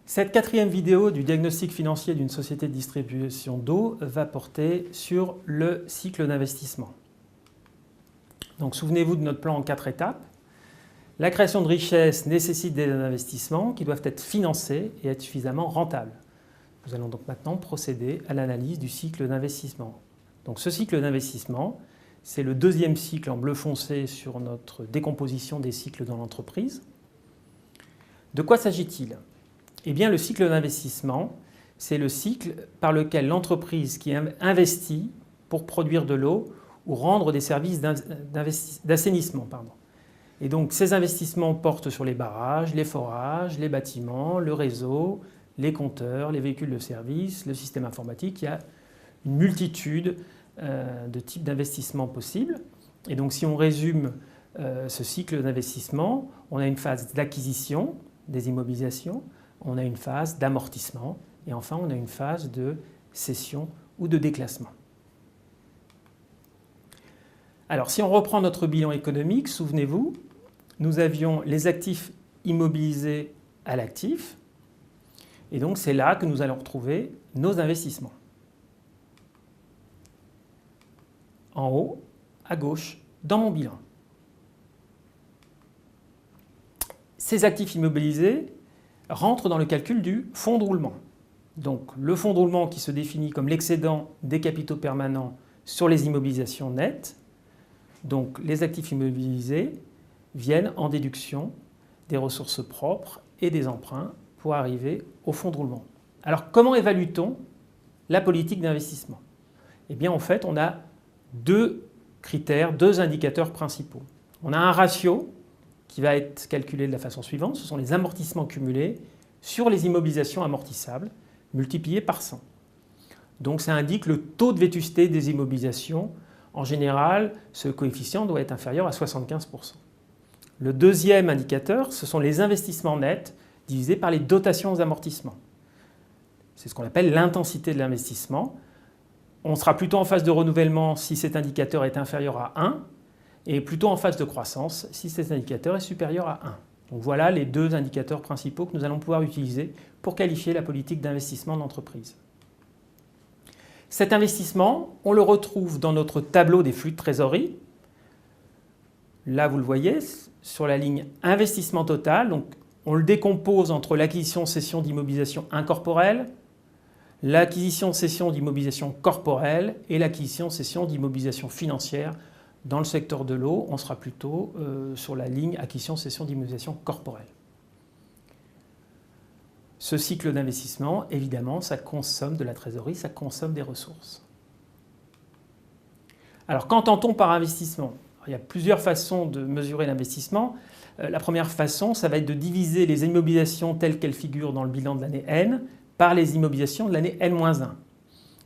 Cette quatrième vidéo du diagnostic financier d'une société de distribution d'eau va porter sur le cycle d'investissement. Donc souvenez-vous de notre plan en 4 étapes. La création de richesses nécessite des investissements qui doivent être financés et être suffisamment rentables. Nous allons donc maintenant procéder à l'analyse du cycle d'investissement. Donc ce cycle d'investissement, c'est le deuxième cycle en bleu foncé sur notre décomposition des cycles dans l'entreprise. De quoi s'agit-il ? Eh bien, le cycle d'investissement, c'est le cycle par lequel l'entreprise qui investit pour produire de l'eau ou rendre des services d'assainissement. Et donc, ces investissements portent sur les barrages, les forages, les bâtiments, le réseau, les compteurs, les véhicules de service, le système informatique. Il y a une multitude de types d'investissements possibles. Et donc, si on résume ce cycle d'investissement, on a une phase d'acquisition des immobilisations, on a une phase d'amortissement et enfin on a une phase de cession ou de déclassement. Alors si on reprend notre bilan économique, souvenez-vous, nous avions les actifs immobilisés à l'actif et donc c'est là que nous allons retrouver nos investissements. En haut, à gauche, dans mon bilan. Ces actifs immobilisés rentrent dans le calcul du fonds de roulement. Donc le fonds de roulement qui se définit comme l'excédent des capitaux permanents sur les immobilisations nettes. Donc les actifs immobilisés viennent en déduction des ressources propres et des emprunts pour arriver au fonds de roulement. Alors comment évalue-t-on la politique d'investissement ? Eh bien en fait on a deux critères, deux indicateurs principaux. On a un ratio qui va être calculé de la façon suivante, ce sont les amortissements cumulés sur les immobilisations amortissables multipliés par 100. Donc ça indique le taux de vétusté des immobilisations. En général, ce coefficient doit être inférieur à 75%. Le deuxième indicateur, ce sont les investissements nets divisés par les dotations aux amortissements. C'est ce qu'on appelle l'intensité de l'investissement. On sera plutôt en phase de renouvellement si cet indicateur est inférieur à 1, et plutôt en phase de croissance si cet indicateur est supérieur à 1. Donc voilà les deux indicateurs principaux que nous allons pouvoir utiliser pour qualifier la politique d'investissement de l'entreprise. Cet investissement, on le retrouve dans notre tableau des flux de trésorerie. Là, vous le voyez, sur la ligne investissement total. Donc, on le décompose entre l'acquisition-cession d'immobilisation incorporelle, l'acquisition-cession d'immobilisation corporelle et l'acquisition-cession d'immobilisation financière. Dans le secteur de l'eau, on sera plutôt sur la ligne acquisition-cession d'immobilisation corporelle. Ce cycle d'investissement, évidemment, ça consomme de la trésorerie, ça consomme des ressources. Alors, qu'entend-on par investissement ? Il y a plusieurs façons de mesurer l'investissement. La première façon, ça va être de diviser les immobilisations telles qu'elles figurent dans le bilan de l'année N par les immobilisations de l'année N-1.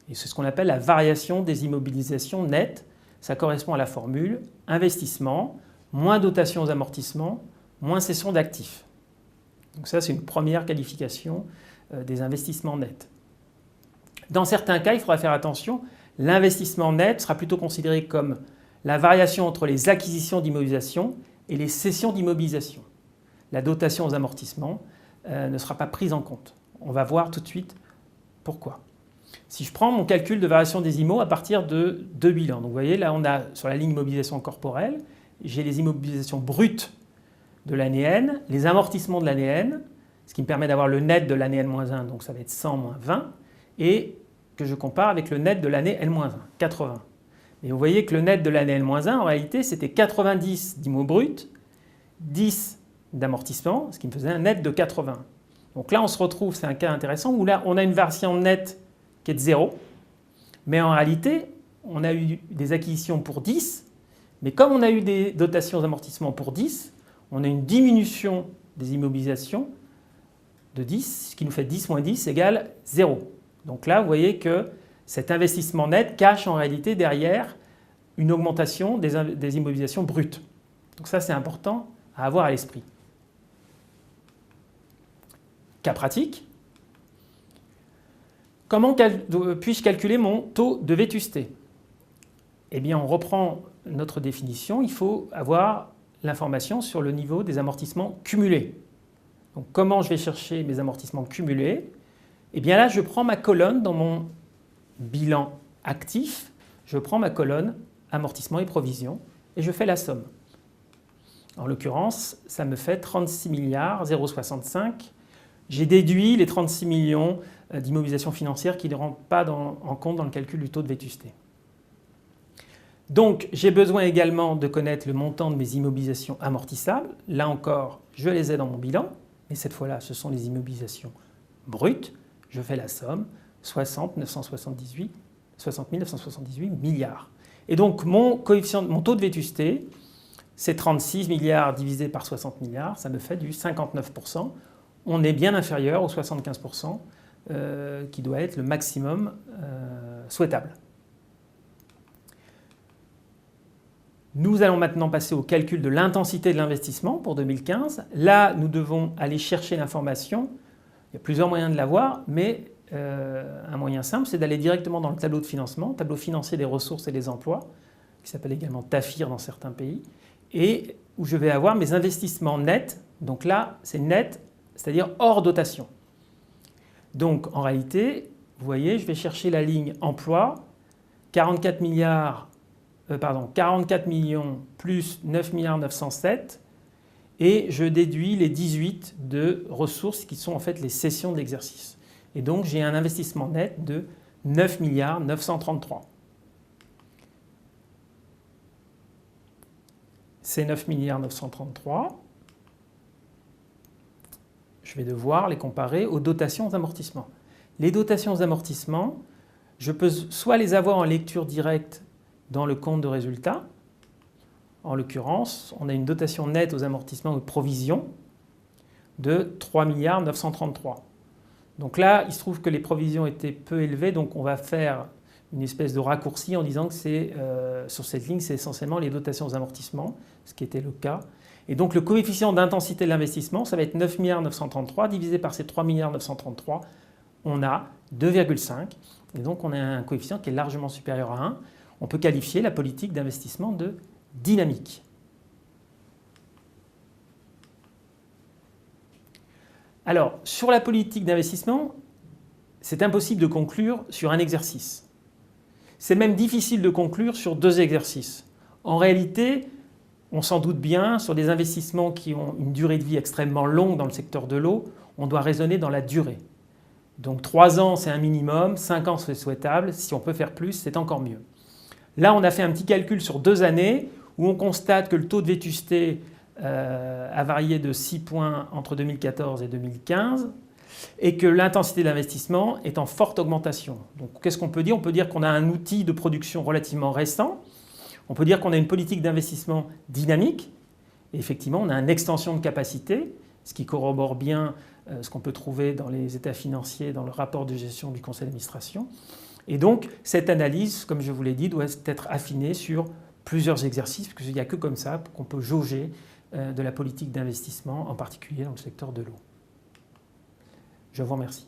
Et c'est ce qu'on appelle la variation des immobilisations nettes. Ça correspond à la formule investissement, moins dotation aux amortissements, moins cession d'actifs. Donc ça, c'est une première qualification des investissements nets. Dans certains cas, il faudra faire attention, l'investissement net sera plutôt considéré comme la variation entre les acquisitions d'immobilisation et les cessions d'immobilisation. La dotation aux amortissements ne sera pas prise en compte. On va voir tout de suite pourquoi. Si je prends mon calcul de variation des IMO à partir de deux bilans, donc vous voyez là on a sur la ligne immobilisation corporelle, j'ai les immobilisations brutes de l'année N, les amortissements de l'année N, ce qui me permet d'avoir le net de l'année N-1, donc ça va être 100 moins 20, et que je compare avec le net de l'année N-1, 80. Mais vous voyez que le net de l'année N-1, en réalité, c'était 90 d'IMO brut, 10 d'amortissement, ce qui me faisait un net de 80. Donc là, on se retrouve, c'est un cas intéressant, où là, on a une variation nette qui est de 0, mais en réalité, on a eu des acquisitions pour 10, mais comme on a eu des dotations aux amortissements pour 10, on a une diminution des immobilisations de 10, ce qui nous fait 10 moins 10 égale 0. Donc là, vous voyez que cet investissement net cache en réalité derrière une augmentation des immobilisations brutes. Donc ça, c'est important à avoir à l'esprit. Cas pratique. Comment puis-je calculer mon taux de vétusté ? Eh bien, on reprend notre définition. Il faut avoir l'information sur le niveau des amortissements cumulés. Donc comment je vais chercher mes amortissements cumulés? Eh bien là, je prends ma colonne dans mon bilan actif, je prends ma colonne amortissement et provisions et je fais la somme. En l'occurrence, ça me fait 36 milliards 065. J'ai déduit les 36 millions d'immobilisations financières qui ne rentrent pas en compte dans le calcul du taux de vétusté. Donc j'ai besoin également de connaître le montant de mes immobilisations amortissables. Là encore, je les ai dans mon bilan, mais cette fois-là, ce sont les immobilisations brutes. Je fais la somme, 60 978 milliards. Et donc mon taux de vétusté, c'est 36 milliards divisé par 60 milliards, ça me fait du 59%. On est bien inférieur aux 75% qui doit être le maximum souhaitable. Nous allons maintenant passer au calcul de l'intensité de l'investissement pour 2015. Là, nous devons aller chercher l'information. Il y a plusieurs moyens de l'avoir, mais un moyen simple, c'est d'aller directement dans le tableau de financement, tableau financier des ressources et des emplois, qui s'appelle également TAFIR dans certains pays, et où je vais avoir mes investissements nets. Donc là, c'est net, c'est-à-dire hors dotation. Donc en réalité, vous voyez, je vais chercher la ligne emploi, 44 millions plus 9 milliards 907 et je déduis les 18 de ressources qui sont en fait les cessions de l'exercice. Et donc j'ai un investissement net de 9 milliards 933. Ces 9 milliards 933, je vais devoir les comparer aux dotations aux amortissements. Les dotations aux amortissements, je peux soit les avoir en lecture directe dans le compte de résultat. En l'occurrence, on a une dotation nette aux amortissements ou provisions de 3 milliards 933. Donc là, il se trouve que les provisions étaient peu élevées, donc on va faire une espèce de raccourci en disant que sur cette ligne, c'est essentiellement les dotations aux amortissements, ce qui était le cas. Et donc le coefficient d'intensité de l'investissement, ça va être 9 milliards 933 divisé par ces 3 milliards 933, on a 2,5. Et donc on a un coefficient qui est largement supérieur à 1. On peut qualifier la politique d'investissement de dynamique. Alors, sur la politique d'investissement, c'est impossible de conclure sur un exercice. C'est même difficile de conclure sur 2 exercices. En réalité, on s'en doute bien, sur des investissements qui ont une durée de vie extrêmement longue dans le secteur de l'eau, on doit raisonner dans la durée. Donc 3 ans, c'est un minimum, 5 ans, c'est souhaitable. Si on peut faire plus, c'est encore mieux. Là, on a fait un petit calcul sur 2 années où on constate que le taux de vétusté a varié de 6 points entre 2014 et 2015 et que l'intensité d'investissement est en forte augmentation. Donc qu'est-ce qu'on peut dire? On peut dire qu'on a un outil de production relativement récent. On peut dire qu'on a une politique d'investissement dynamique. Et effectivement, on a une extension de capacité, ce qui corrobore bien ce qu'on peut trouver dans les états financiers, dans le rapport de gestion du conseil d'administration. Et donc, cette analyse, comme je vous l'ai dit, doit être affinée sur plusieurs exercices, parce qu'il n'y a que comme ça qu'on peut jauger de la politique d'investissement, en particulier dans le secteur de l'eau. Je vous remercie.